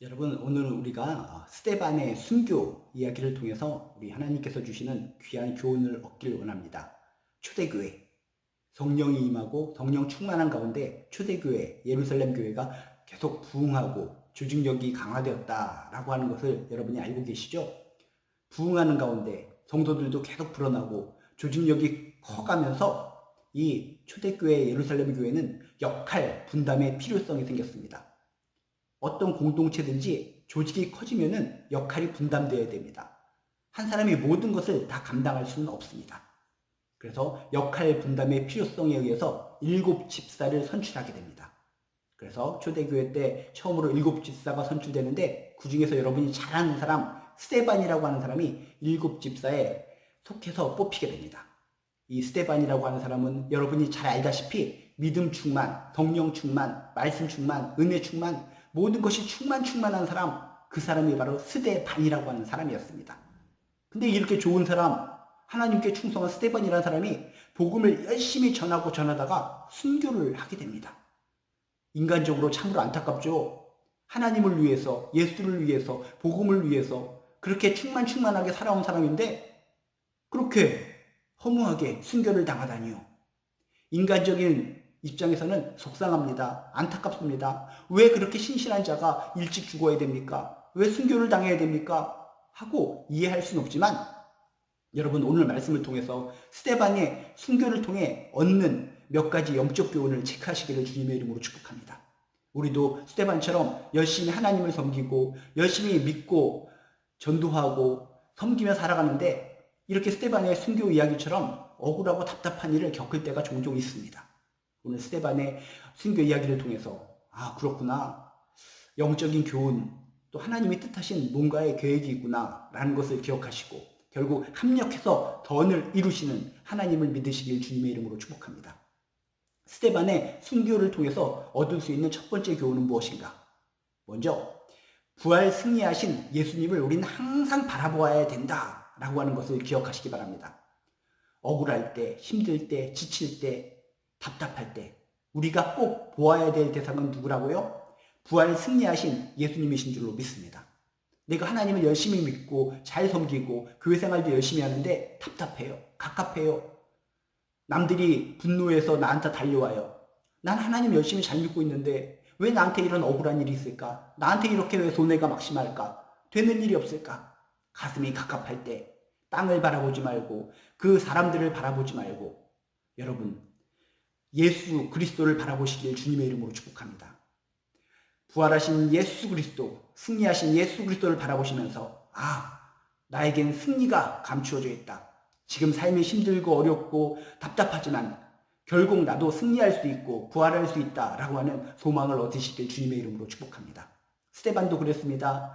여러분, 오늘은 우리가 스데반의 순교 이야기를 통해서 우리 하나님께서 주시는 귀한 교훈을 얻기를 원합니다. 초대교회, 성령이 임하고 성령 충만한 가운데 초대교회, 예루살렘 교회가 계속 부흥하고 조직력이 강화되었다라고 하는 것을 여러분이 알고 계시죠? 부흥하는 가운데 성도들도 계속 불어나고 조직력이 커가면서 이 초대교회 예루살렘 교회는 역할 분담의 필요성이 생겼습니다. 어떤 공동체든지 조직이 커지면은 역할이 분담되어야 됩니다. 한 사람이 모든 것을 다 감당할 수는 없습니다. 그래서 역할 분담의 필요성에 의해서 7집사를 선출하게 됩니다. 그래서 초대교회 때 처음으로 7집사가 선출되는데 그 중에서 여러분이 잘 아는 사람 스데반이라고 하는 사람이 7집사에 속해서 뽑히게 됩니다. 이 스데반이라고 하는 사람은 여러분이 잘 알다시피 믿음 충만, 성령 충만, 말씀 충만, 은혜 충만, 모든 것이 충만한 사람, 그 사람이 바로 스데반이라고 하는 사람이었습니다. 근데 이렇게 좋은 사람, 하나님께 충성한 스데반이라는 사람이 복음을 열심히 전하다가 순교를 하게 됩니다. 인간적으로 참으로 안타깝죠. 하나님을 위해서, 예수를 위해서, 복음을 위해서 그렇게 충만하게 살아온 사람인데 그렇게 허무하게 순교를 당하다니요. 인간적인 입장에서는 속상합니다. 안타깝습니다. 왜 그렇게 신실한 자가 일찍 죽어야 됩니까? 왜 순교를 당해야 됩니까? 하고 이해할 수는 없지만 여러분, 오늘 말씀을 통해서 스데반의 순교를 통해 얻는 몇 가지 영적 교훈을 체크하시기를 주님의 이름으로 축복합니다. 우리도 스데반처럼 열심히 하나님을 섬기고 열심히 믿고 전도하고 섬기며 살아가는데 이렇게 스데반의 순교 이야기처럼 억울하고 답답한 일을 겪을 때가 종종 있습니다. 오늘 스데반의 순교 이야기를 통해서 그렇구나, 영적인 교훈, 또 하나님이 뜻하신 뭔가의 계획이 있구나 라는 것을 기억하시고 결국 합력해서 던을 이루시는 하나님을 믿으시길 주님의 이름으로 축복합니다. 스데반의 순교를 통해서 얻을 수 있는 첫 번째 교훈은 무엇인가? 먼저 부활 승리하신 예수님을 우리는 항상 바라보아야 된다라고 하는 것을 기억하시기 바랍니다. 억울할 때, 힘들 때, 지칠 때, 답답할 때 우리가 꼭 보아야 될 대상은 누구라고요? 부활 승리하신 예수님이신 줄로 믿습니다. 내가 하나님을 열심히 믿고 잘 섬기고 교회 생활도 열심히 하는데 답답해요. 갑갑해요. 남들이 분노해서 나한테 달려와요. 난 하나님 열심히 잘 믿고 있는데 왜 나한테 이런 억울한 일이 있을까? 나한테 이렇게 왜 손해가 막심할까? 되는 일이 없을까? 가슴이 갑갑할 때 땅을 바라보지 말고 그 사람들을 바라보지 말고 여러분, 예수 그리스도를 바라보시길 주님의 이름으로 축복합니다. 부활하신 예수 그리스도, 승리하신 예수 그리스도를 바라보시면서 나에겐 승리가 감추어져 있다. 지금 삶이 힘들고 어렵고 답답하지만 결국 나도 승리할 수 있고 부활할 수 있다라고 하는 소망을 얻으시길 주님의 이름으로 축복합니다. 스데반도 그랬습니다.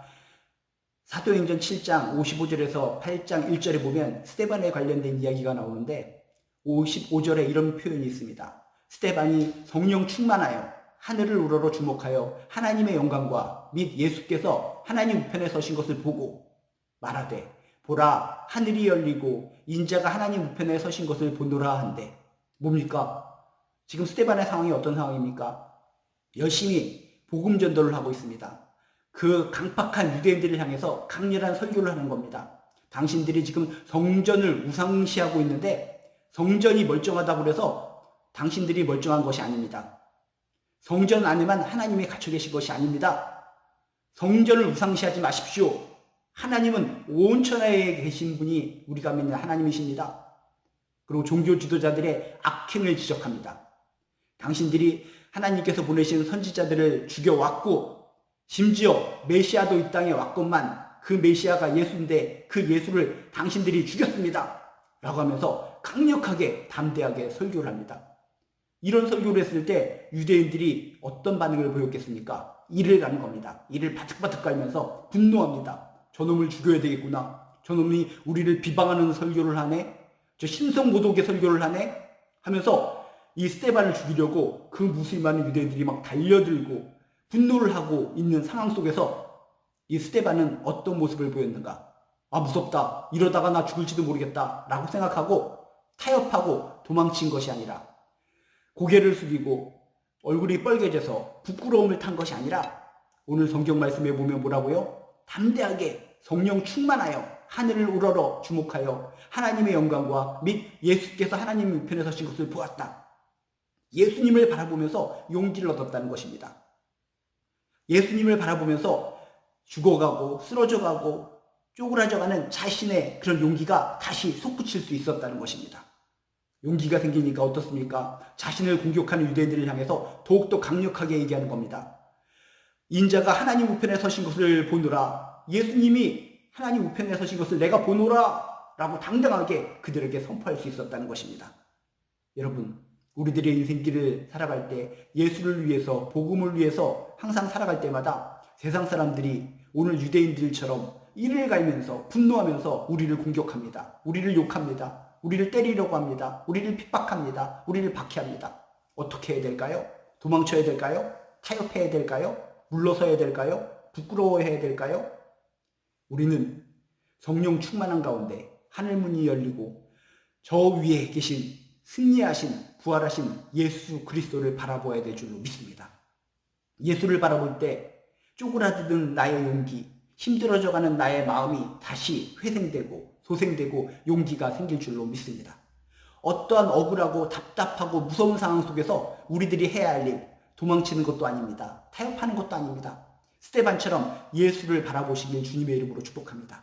사도행전 7장 55절에서 8장 1절에 보면 스데반에 관련된 이야기가 나오는데 55절에 이런 표현이 있습니다. 스데반이 성령 충만하여 하늘을 우러러 주목하여 하나님의 영광과 및 예수께서 하나님 우편에 서신 것을 보고 말하되 보라, 하늘이 열리고 인자가 하나님 우편에 서신 것을 보노라 한데 뭡니까? 지금 스데반의 상황이 어떤 상황입니까? 열심히 복음 전도를 하고 있습니다. 그 강팍한 유대인들을 향해서 강렬한 설교를 하는 겁니다. 당신들이 지금 성전을 우상시하고 있는데 성전이 멀쩡하다고 해서 당신들이 멀쩡한 것이 아닙니다. 성전 안에만 하나님이 갇혀 계신 것이 아닙니다. 성전을 우상시하지 마십시오. 하나님은 온 천하에 계신 분이 우리가 믿는 하나님이십니다. 그리고 종교 지도자들의 악행을 지적합니다. 당신들이 하나님께서 보내신 선지자들을 죽여왔고 심지어 메시아도 이 땅에 왔건만 그 메시아가 예수인데 그 예수를 당신들이 죽였습니다. 라고 하면서 강력하게 담대하게 설교를 합니다. 이런 설교를 했을 때 유대인들이 어떤 반응을 보였겠습니까? 이를 가는 겁니다. 이를 바득바득 깔면서 분노합니다. 저놈을 죽여야 되겠구나. 저놈이 우리를 비방하는 설교를 하네. 저 신성모독의 설교를 하네. 하면서 이 스데반을 죽이려고 그 무수히 많은 유대인들이 막 달려들고 분노를 하고 있는 상황 속에서 이 스데반은 어떤 모습을 보였는가? 무섭다. 이러다가 나 죽을지도 모르겠다. 라고 생각하고 타협하고 도망친 것이 아니라 고개를 숙이고 얼굴이 빨개져서 부끄러움을 탄 것이 아니라 오늘 성경 말씀에 보면 뭐라고요? 담대하게 성령 충만하여 하늘을 우러러 주목하여 하나님의 영광과 및 예수께서 하나님 우편에 서신 것을 보았다. 예수님을 바라보면서 용기를 얻었다는 것입니다. 예수님을 바라보면서 죽어가고 쓰러져가고 쪼그라져가는 자신의 그런 용기가 다시 솟구칠 수 있었다는 것입니다. 용기가 생기니까 어떻습니까? 자신을 공격하는 유대인들을 향해서 더욱더 강력하게 얘기하는 겁니다. 인자가 하나님 우편에 서신 것을 보노라. 예수님이 하나님 우편에 서신 것을 내가 보노라 라고 당당하게 그들에게 선포할 수 있었다는 것입니다. 여러분, 우리들의 인생길을 살아갈 때 예수를 위해서, 복음을 위해서 항상 살아갈 때마다 세상 사람들이 오늘 유대인들처럼 이를 갈면서 분노하면서 우리를 공격합니다. 우리를 욕합니다. 우리를 때리려고 합니다. 우리를 핍박합니다. 우리를 박해합니다. 어떻게 해야 될까요? 도망쳐야 될까요? 타협해야 될까요? 물러서야 될까요? 부끄러워해야 될까요? 우리는 성령 충만한 가운데 하늘문이 열리고 저 위에 계신 승리하신 부활하신 예수 그리스도를 바라보아야 될 줄로 믿습니다. 예수를 바라볼 때 쪼그라드는 나의 용기, 힘들어져가는 나의 마음이 다시 회생되고 소생되고 용기가 생길 줄로 믿습니다. 어떠한 억울하고 답답하고 무서운 상황 속에서 우리들이 해야 할 일, 도망치는 것도 아닙니다. 타협하는 것도 아닙니다. 스데반처럼 예수를 바라보시길 주님의 이름으로 축복합니다.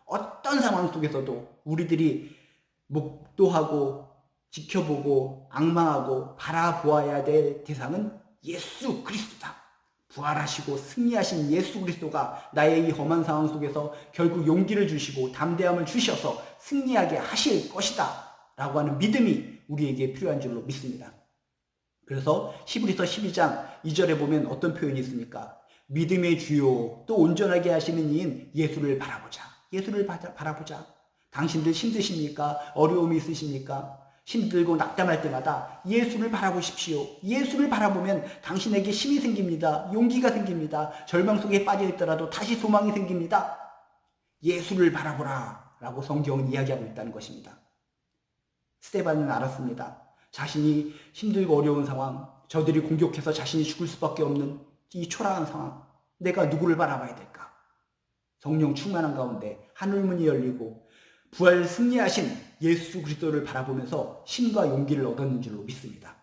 어떤 상황 속에서도 우리들이 목도하고 지켜보고 앙망하고 바라보아야 될 대상은 예수 그리스도다. 부활하시고 승리하신 예수 그리스도가 나의 이 험한 상황 속에서 결국 용기를 주시고 담대함을 주셔서 승리하게 하실 것이다 라고 하는 믿음이 우리에게 필요한 줄로 믿습니다. 그래서 히브리서 12장 2절에 보면 어떤 표현이 있습니까? 믿음의 주요 또 온전하게 하시는 이인 예수를 바라보자. 예수를 바라보자. 당신들 힘드십니까? 어려움이 있으십니까? 힘들고 낙담할 때마다 예수를 바라보십시오. 예수를 바라보면 당신에게 힘이 생깁니다. 용기가 생깁니다. 절망 속에 빠져 있더라도 다시 소망이 생깁니다. 예수를 바라보라 라고 성경은 이야기하고 있다는 것입니다. 스데반은 알았습니다. 자신이 힘들고 어려운 상황, 저들이 공격해서 자신이 죽을 수밖에 없는 이 초라한 상황, 내가 누구를 바라봐야 될까? 성령 충만한 가운데 하늘문이 열리고 부활 승리하신 예수 그리스도를 바라보면서 힘과 용기를 얻었는 줄로 믿습니다.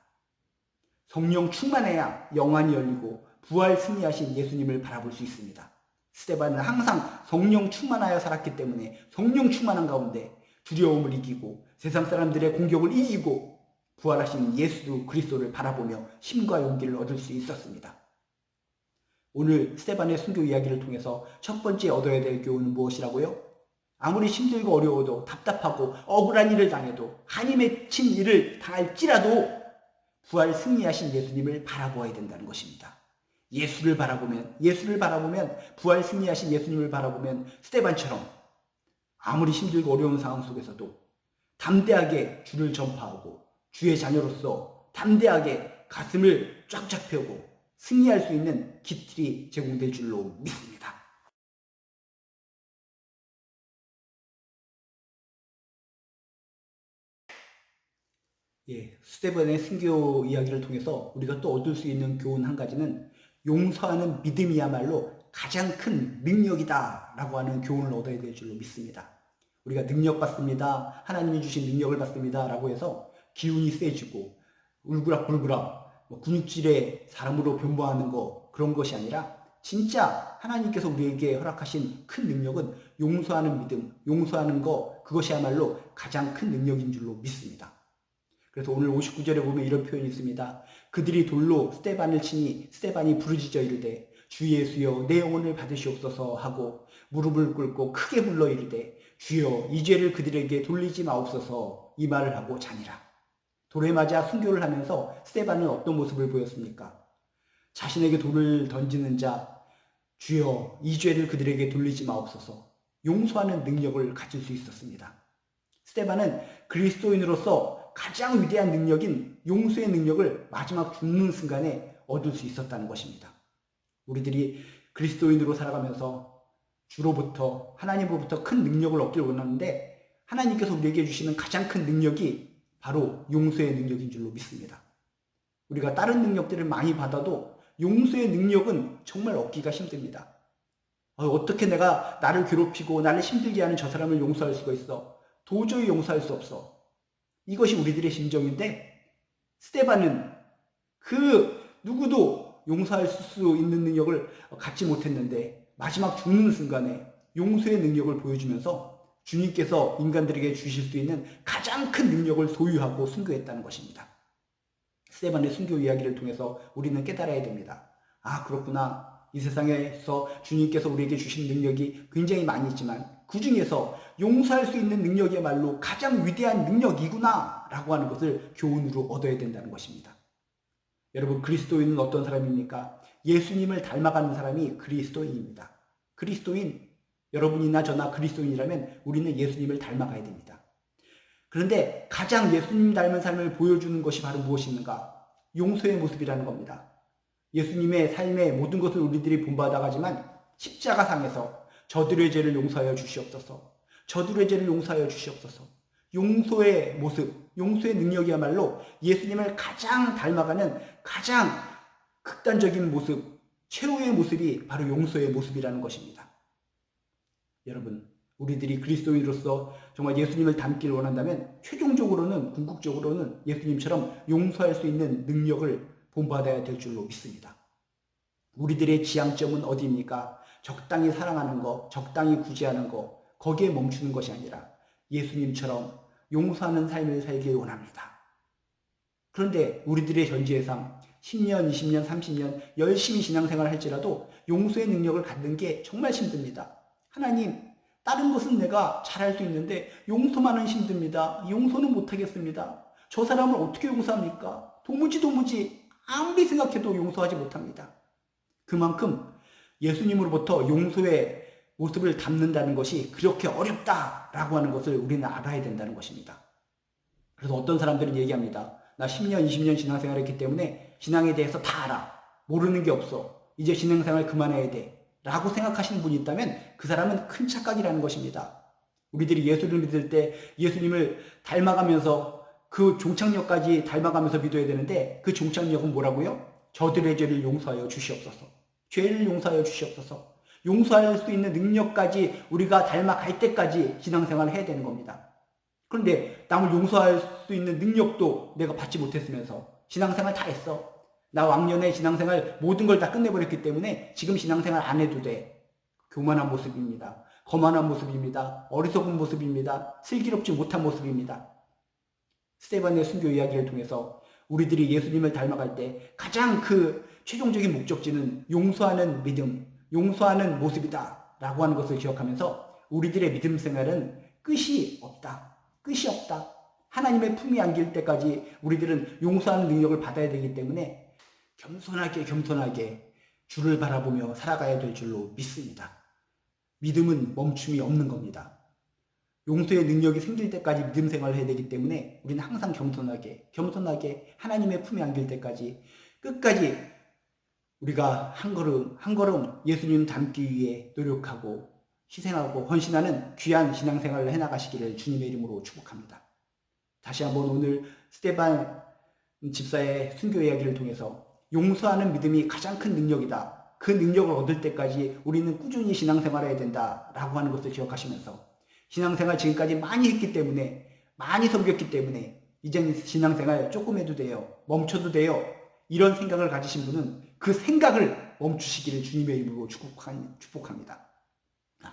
성령 충만해야 영안이 열리고 부활 승리하신 예수님을 바라볼 수 있습니다. 스데반은 항상 성령 충만하여 살았기 때문에 성령 충만한 가운데 두려움을 이기고 세상 사람들의 공격을 이기고 부활하신 예수 그리스도를 바라보며 힘과 용기를 얻을 수 있었습니다. 오늘 스데반의 순교 이야기를 통해서 첫 번째 얻어야 될 교훈은 무엇이라고요? 아무리 힘들고 어려워도 답답하고 억울한 일을 당해도 한이 맺힌 일을 당할지라도 부활 승리하신 예수님을 바라보아야 된다는 것입니다. 예수를 바라보면 부활 승리하신 예수님을 바라보면 스데반처럼 아무리 힘들고 어려운 상황 속에서도 담대하게 주를 전파하고 주의 자녀로서 담대하게 가슴을 쫙쫙 펴고 승리할 수 있는 기틀이 제공될 줄로 믿습니다. 스데반의 순교 이야기를 통해서 우리가 또 얻을 수 있는 교훈 한 가지는 용서하는 믿음이야말로 가장 큰 능력이다 라고 하는 교훈을 얻어야 될 줄로 믿습니다. 우리가 능력 받습니다. 하나님이 주신 능력을 받습니다 라고 해서 기운이 세지고 울그락불그락 근육질의 사람으로 변모하는 거 그런 것이 아니라 진짜 하나님께서 우리에게 허락하신 큰 능력은 용서하는 믿음, 용서하는 거 그것이야말로 가장 큰 능력인 줄로 믿습니다. 그래서 오늘 59절에 보면 이런 표현이 있습니다. 그들이 돌로 스데반을 치니 스데반이 부르짖어 이르되 주 예수여 내 영혼을 받으시옵소서 하고 무릎을 꿇고 크게 불러 이르되 주여 이 죄를 그들에게 돌리지 마옵소서 이 말을 하고 자니라. 돌에 맞아 순교를 하면서 스데반은 어떤 모습을 보였습니까? 자신에게 돌을 던지는 자 주여 이 죄를 그들에게 돌리지 마옵소서 용서하는 능력을 가질 수 있었습니다. 스데반은 그리스도인으로서 가장 위대한 능력인 용서의 능력을 마지막 죽는 순간에 얻을 수 있었다는 것입니다. 우리들이 그리스도인으로 살아가면서 주로부터 하나님으로부터 큰 능력을 얻기를 원하는데 하나님께서 우리에게 주시는 가장 큰 능력이 바로 용서의 능력인 줄로 믿습니다. 우리가 다른 능력들을 많이 받아도 용서의 능력은 정말 얻기가 힘듭니다. 어떻게 내가 나를 괴롭히고 나를 힘들게 하는 저 사람을 용서할 수가 있어? 도저히 용서할 수 없어. 이것이 우리들의 심정인데, 스데반은 그 누구도 용서할 수 있는 능력을 갖지 못했는데 마지막 죽는 순간에 용서의 능력을 보여주면서 주님께서 인간들에게 주실 수 있는 가장 큰 능력을 소유하고 순교했다는 것입니다. 스데반의 순교 이야기를 통해서 우리는 깨달아야 됩니다. 아, 그렇구나. 이 세상에서 주님께서 우리에게 주신 능력이 굉장히 많이 있지만 그 중에서 용서할 수 있는 능력이야말로 가장 위대한 능력이구나 라고 하는 것을 교훈으로 얻어야 된다는 것입니다. 여러분, 그리스도인은 어떤 사람입니까? 예수님을 닮아가는 사람이 그리스도인입니다. 그리스도인, 여러분이나 저나 그리스도인이라면 우리는 예수님을 닮아가야 됩니다. 그런데 가장 예수님 닮은 삶을 보여주는 것이 바로 무엇인가? 용서의 모습이라는 겁니다. 예수님의 삶의 모든 것을 우리들이 본받아가지만 십자가상에서 저들의 죄를 용서하여 주시옵소서. 저들의 죄를 용서하여 주시옵소서. 용서의 모습, 용서의 능력이야말로 예수님을 가장 닮아가는 가장 극단적인 모습, 최후의 모습이 바로 용서의 모습이라는 것입니다. 여러분, 우리들이 그리스도인으로서 정말 예수님을 닮기를 원한다면 최종적으로는, 궁극적으로는 예수님처럼 용서할 수 있는 능력을 본받아야 될 줄로 믿습니다. 우리들의 지향점은 어디입니까? 적당히 사랑하는 것, 적당히 구제하는 것, 거기에 멈추는 것이 아니라 예수님처럼 용서하는 삶을 살길 원합니다. 그런데 우리들의 현지회상 10년, 20년, 30년 열심히 신앙생활을 할지라도 용서의 능력을 갖는 게 정말 힘듭니다. 하나님, 다른 것은 내가 잘할 수 있는데 용서만은 힘듭니다. 용서는 못하겠습니다. 저 사람을 어떻게 용서합니까? 도무지 아무리 생각해도 용서하지 못합니다. 그만큼 예수님으로부터 용서의 모습을 담는다는 것이 그렇게 어렵다라고 하는 것을 우리는 알아야 된다는 것입니다. 그래서 어떤 사람들은 얘기합니다. 나 10년, 20년 신앙생활을 했기 때문에 신앙에 대해서 다 알아. 모르는 게 없어. 이제 신앙생활 그만해야 돼. 라고 생각하시는 분이 있다면 그 사람은 큰 착각이라는 것입니다. 우리들이 예수를 믿을 때 예수님을 닮아가면서 그 종착역까지 닮아가면서 믿어야 되는데 그 종착역은 뭐라고요? 저들의 죄를 용서하여 주시옵소서. 죄를 용서하여 주시옵소서. 용서할 수 있는 능력까지 우리가 닮아갈 때까지 신앙생활을 해야 되는 겁니다. 그런데 남을 용서할 수 있는 능력도 내가 받지 못했으면서 신앙생활 다 했어. 나 왕년에 신앙생활 모든 걸 다 끝내버렸기 때문에 지금 신앙생활 안 해도 돼. 교만한 모습입니다. 거만한 모습입니다. 어리석은 모습입니다. 슬기롭지 못한 모습입니다. 스데반의 순교 이야기를 통해서 우리들이 예수님을 닮아갈 때 가장 그 최종적인 목적지는 용서하는 믿음, 용서하는 모습이다 라고 하는 것을 기억하면서 우리들의 믿음 생활은 끝이 없다. 끝이 없다. 하나님의 품이 안길 때까지 우리들은 용서하는 능력을 받아야 되기 때문에 겸손하게 주를 바라보며 살아가야 될 줄로 믿습니다. 믿음은 멈춤이 없는 겁니다. 용서의 능력이 생길 때까지 믿음 생활을 해야 되기 때문에 우리는 항상 겸손하게 하나님의 품에 안길 때까지 끝까지 우리가 한 걸음 예수님 닮기 위해 노력하고 희생하고 헌신하는 귀한 신앙생활을 해나가시기를 주님의 이름으로 축복합니다. 다시 한번 오늘 스데반 집사의 순교 이야기를 통해서 용서하는 믿음이 가장 큰 능력이다. 그 능력을 얻을 때까지 우리는 꾸준히 신앙생활을 해야 된다라고 하는 것을 기억하시면서 신앙생활 지금까지 많이 했기 때문에, 많이 섬겼기 때문에 이젠 신앙생활 조금 해도 돼요. 멈춰도 돼요. 이런 생각을 가지신 분은 그 생각을 멈추시기를 주님의 이름으로 축복합니다.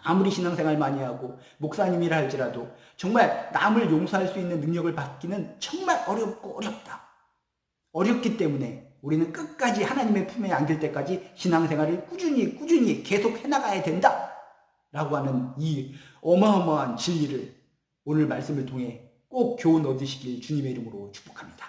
아무리 신앙생활 많이 하고 목사님이라 할지라도 정말 남을 용서할 수 있는 능력을 받기는 정말 어렵다. 어렵기 때문에 우리는 끝까지 하나님의 품에 안길 때까지 신앙생활을 꾸준히 계속 해나가야 된다 라고 하는 이 어마어마한 진리를 오늘 말씀을 통해 꼭 교훈 얻으시길 주님의 이름으로 축복합니다.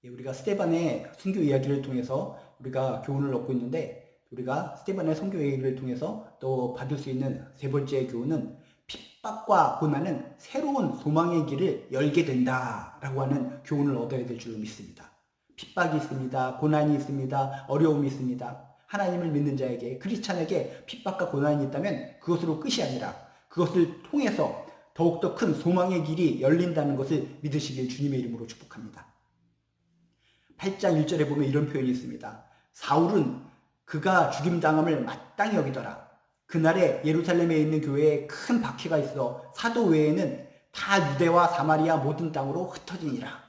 우리가 스데반의 순교 이야기를 통해서 우리가 교훈을 얻고 있는데, 우리가 스데반의 순교 이야기를 통해서 또 받을 수 있는 세 번째 교훈은 핍박과 고난은 새로운 소망의 길을 열게 된다라고 하는 교훈을 얻어야 될 줄 믿습니다. 핍박이 있습니다. 고난이 있습니다. 어려움이 있습니다. 하나님을 믿는 자에게, 크리스찬에게 핍박과 고난이 있다면 그것으로 끝이 아니라 그것을 통해서 더욱더 큰 소망의 길이 열린다는 것을 믿으시길 주님의 이름으로 축복합니다. 8장 1절에 보면 이런 표현이 있습니다. 사울은 그가 죽임당함을 마땅히 여기더라. 그날에 예루살렘에 있는 교회에 큰 박해가 있어 사도 외에는 다 유대와 사마리아 모든 땅으로 흩어지니라.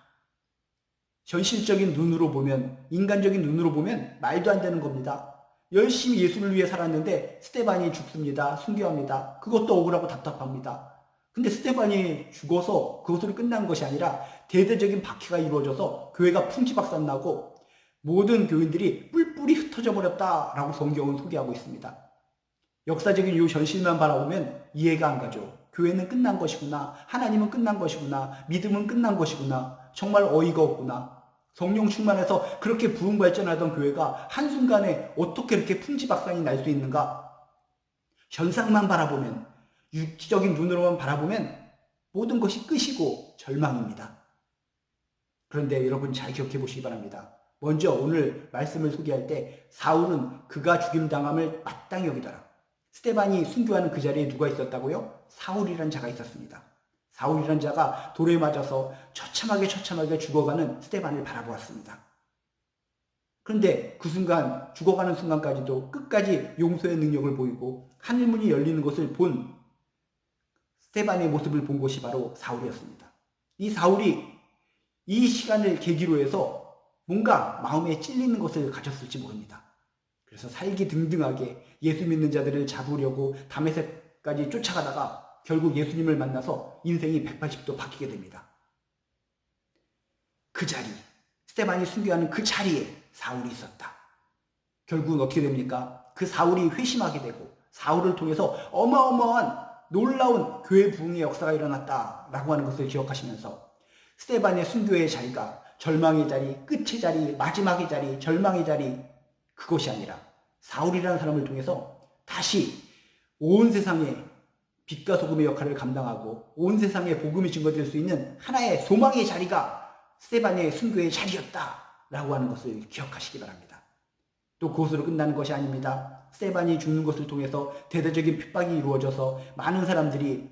현실적인 눈으로 보면, 인간적인 눈으로 보면 말도 안 되는 겁니다. 열심히 예수를 위해 살았는데 스데반이 죽습니다. 순교합니다. 그것도 억울하고 답답합니다. 근데 스데반이 죽어서 그것으로 끝난 것이 아니라 대대적인 박해가 이루어져서 교회가 풍지박산나고 모든 교인들이 뿔뿔이 흩어져 버렸다라고 성경은 소개하고 있습니다. 역사적인 이 현실만 바라보면 이해가 안 가죠. 교회는 끝난 것이구나. 하나님은 끝난 것이구나. 믿음은 끝난 것이구나. 정말 어이가 없구나. 성령 충만해서 그렇게 부흥 발전하던 교회가 한순간에 어떻게 이렇게 풍지박산이 날 수 있는가? 현상만 바라보면, 육지적인 눈으로만 바라보면 모든 것이 끝이고 절망입니다. 그런데 여러분 잘 기억해 보시기 바랍니다. 먼저 오늘 말씀을 소개할 때 사울은 그가 죽임당함을 마땅히 여기더라. 스데반이 순교하는 그 자리에 누가 있었다고요? 사울이란 자가 있었습니다. 사울이란 자가 돌에 맞아서 처참하게 죽어가는 스데반을 바라보았습니다. 그런데 그 순간, 죽어가는 순간까지도 끝까지 용서의 능력을 보이고 하늘문이 열리는 것을 본 스데반의 모습을 본 것이 바로 사울이었습니다. 이 사울이 이 시간을 계기로 해서 뭔가 마음에 찔리는 것을 가졌을지 모릅니다. 그래서 살기등등하게 예수 믿는 자들을 잡으려고 다메섹까지 쫓아가다가 결국 예수님을 만나서 인생이 180도 바뀌게 됩니다. 그 자리, 스데반이 순교하는 그 자리에 사울이 있었다. 결국은 어떻게 됩니까? 그 사울이 회심하게 되고 사울을 통해서 어마어마한 놀라운 교회 부흥의 역사가 일어났다라고 하는 것을 기억하시면서 스데반의 순교의 자리가 절망의 자리, 끝의 자리, 마지막의 자리, 절망의 자리, 그것이 아니라 사울이라는 사람을 통해서 다시 온 세상에 빛과 소금의 역할을 감당하고 온 세상에 복음이 증거될 수 있는 하나의 소망의 자리가 스데반의 순교의 자리였다라고 하는 것을 기억하시기 바랍니다. 또 그것으로 끝나는 것이 아닙니다. 스데반이 죽는 것을 통해서 대대적인 핍박이 이루어져서 많은 사람들이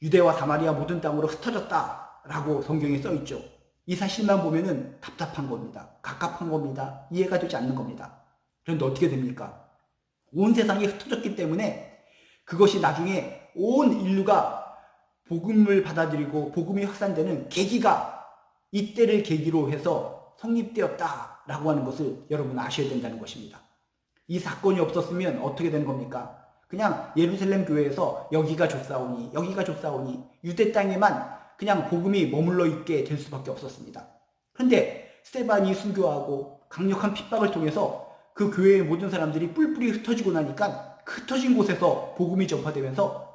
유대와 사마리아 모든 땅으로 흩어졌다라고 성경에 써있죠. 이 사실만 보면은 답답한 겁니다. 갑갑한 겁니다. 이해가 되지 않는 겁니다. 그런데 어떻게 됩니까? 온 세상이 흩어졌기 때문에 그것이 나중에 온 인류가 복음을 받아들이고 복음이 확산되는 계기가 이때를 계기로 해서 성립되었다라고 하는 것을 여러분 아셔야 된다는 것입니다. 이 사건이 없었으면 어떻게 되는 겁니까? 그냥 예루살렘 교회에서 여기가 좁사오니 유대 땅에만 그냥 복음이 머물러 있게 될 수밖에 없었습니다. 그런데 스데반이 순교하고 강력한 핍박을 통해서 그 교회의 모든 사람들이 뿔뿔이 흩어지고 나니까 그 흩어진 곳에서 복음이 전파되면서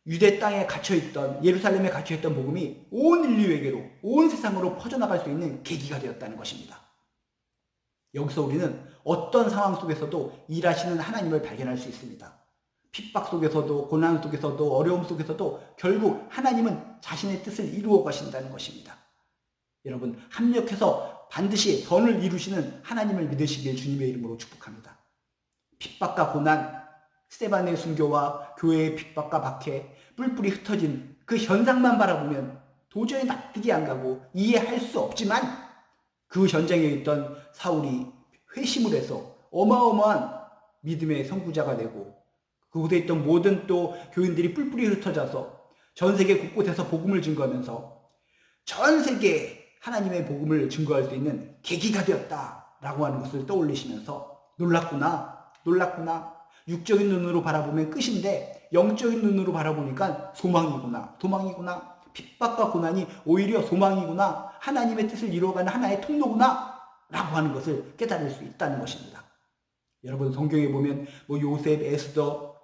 유대 땅에 갇혀있던, 예루살렘에 갇혀있던 복음이 온 인류에게로, 온 세상으로 퍼져나갈 수 있는 계기가 되었다는 것입니다. 여기서 우리는 어떤 상황 속에서도 일하시는 하나님을 발견할 수 있습니다. 핍박 속에서도, 고난 속에서도, 어려움 속에서도 결국 하나님은 자신의 뜻을 이루어 가신다는 것입니다. 여러분, 합력해서 반드시 선을 이루시는 하나님을 믿으시길 주님의 이름으로 축복합니다. 핍박과 고난, 스데반의 순교와 교회의 핍박과 박해, 뿔뿔이 흩어진 그 현상만 바라보면 도저히 납득이 안 가고 이해할 수 없지만 그 현장에 있던 사울이 회심을 해서 어마어마한 믿음의 선구자가 되고 그곳에 있던 모든 또 교인들이 뿔뿔이 흩어져서 전 세계 곳곳에서 복음을 증거하면서 전 세계에 하나님의 복음을 증거할 수 있는 계기가 되었다라고 하는 것을 떠올리시면서 놀랐구나. 육적인 눈으로 바라보면 끝인데 영적인 눈으로 바라보니까 소망이구나. 핍박과 고난이 오히려 소망이구나. 하나님의 뜻을 이루어가는 하나의 통로구나 라고 하는 것을 깨달을 수 있다는 것입니다. 여러분 성경에 보면 요셉, 에스더,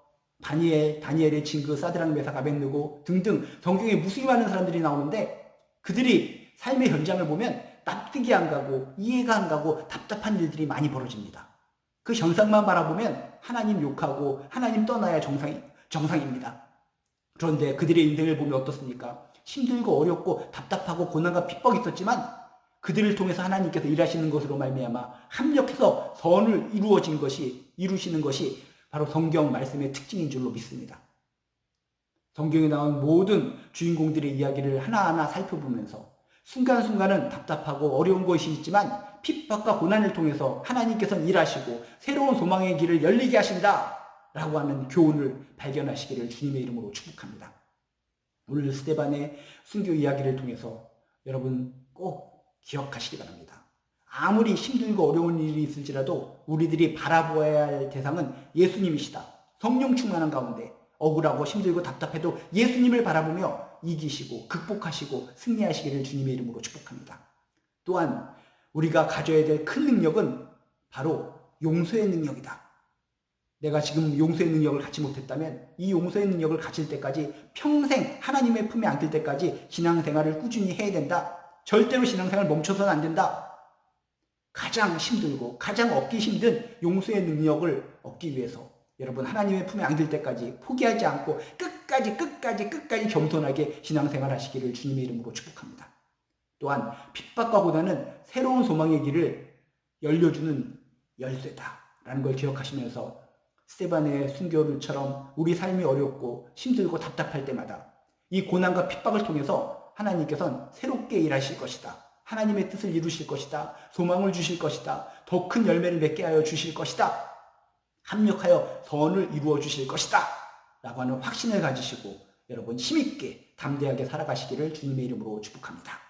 다니엘의 친구 사드락 메삭 아벳느고 등등 성경에 무수히 많은 사람들이 나오는데 그들이 삶의 현장을 보면 납득이 안 가고 이해가 안 가고 답답한 일들이 많이 벌어집니다. 그 현상만 바라보면 하나님 욕하고 하나님 떠나야 정상입니다. 그런데 그들의 인생을 보면 어떻습니까? 힘들고 어렵고 답답하고 고난과 핍박이 있었지만 그들을 통해서 하나님께서 일하시는 것으로 말미암아 합력해서 선을 이루시는 것이 바로 성경 말씀의 특징인 줄로 믿습니다. 성경에 나온 모든 주인공들의 이야기를 하나하나 살펴보면서 순간순간은 답답하고 어려운 것이 있지만 핍박과 고난을 통해서 하나님께서는 일하시고 새로운 소망의 길을 열리게 하신다 라고 하는 교훈을 발견하시기를 주님의 이름으로 축복합니다. 오늘 스데반의 순교 이야기를 통해서 여러분 꼭 기억하시기 바랍니다. 아무리 힘들고 어려운 일이 있을지라도 우리들이 바라보아야 할 대상은 예수님이시다. 성령 충만한 가운데 억울하고 힘들고 답답해도 예수님을 바라보며 이기시고 극복하시고 승리하시기를 주님의 이름으로 축복합니다. 또한 우리가 가져야 될 큰 능력은 바로 용서의 능력이다. 내가 지금 용서의 능력을 갖지 못했다면 이 용서의 능력을 가질 때까지 평생 하나님의 품에 안길 때까지 신앙생활을 꾸준히 해야 된다. 절대로 신앙생활 멈춰서는 안 된다. 가장 힘들고 가장 얻기 힘든 용서의 능력을 얻기 위해서 여러분 하나님의 품에 안길 때까지 포기하지 않고 끝까지 겸손하게 신앙생활 하시기를 주님의 이름으로 축복합니다. 또한 핍박과 고난은 새로운 소망의 길을 열려주는 열쇠다라는 걸 기억하시면서 스데반의 순교를처럼 우리 삶이 어렵고 힘들고 답답할 때마다 이 고난과 핍박을 통해서 하나님께서는 새롭게 일하실 것이다. 하나님의 뜻을 이루실 것이다. 소망을 주실 것이다. 더 큰 열매를 맺게 하여 주실 것이다. 합력하여 선을 이루어 주실 것이다. 라고 하는 확신을 가지시고 여러분 힘있게 담대하게 살아가시기를 주님의 이름으로 축복합니다.